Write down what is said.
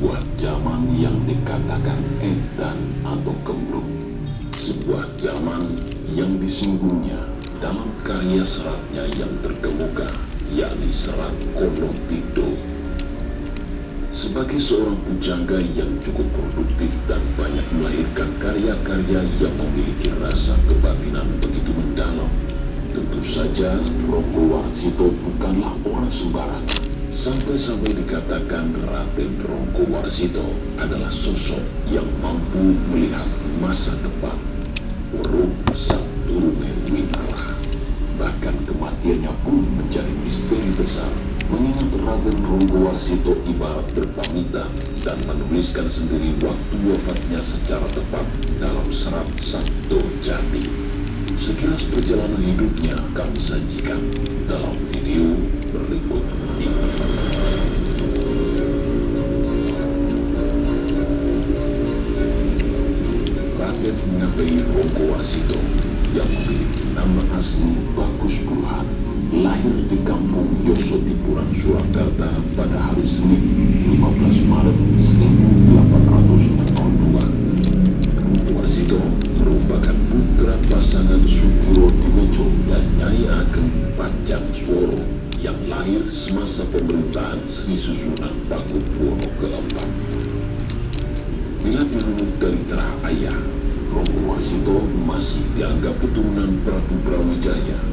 sebuah zaman yang dikatakan edan atau gemblung, sebuah zaman yang disinggungnya dalam karya seratnya yang terkemuka, yakni Serat Kolotito. Sebagai seorang pujangga yang cukup produktif dan banyak melahirkan karya-karya yang memiliki rasa kebatinan begitu mendalam, tentu saja Ronggo Warsito bukanlah orang sembarang. Sampai-sampai dikatakan Raden Ronggo Warsito adalah sosok yang mampu melihat masa depan. Urung Sabturume Winarah. Bahkan kematiannya pun menjadi misteri besar, mengingat Raden Ronggo Warsito ibarat berpamitan dan menuliskan sendiri waktu wafatnya secara tepat dalam Serat Sabto Jati. Sekilas perjalanan hidupnya kami sajikan dalam video berikut ini. Raden Ngabei Ronggo Warsito yang memiliki nama asli Bagus Burhan lahir di kampung Yosodipuran, Surakarta pada hari Senin 15 Maret 1802. Warsito merupakan putra pasangan Sutiro Dimejo dan Nyai Ageng Pajang Sworo yang lahir semasa pemerintahan Sri Susunan Pakubuwono keempat. Bila dirunut dari terah ayah, Ronggo Warsito masih dianggap keturunan Prabu Brawijaya.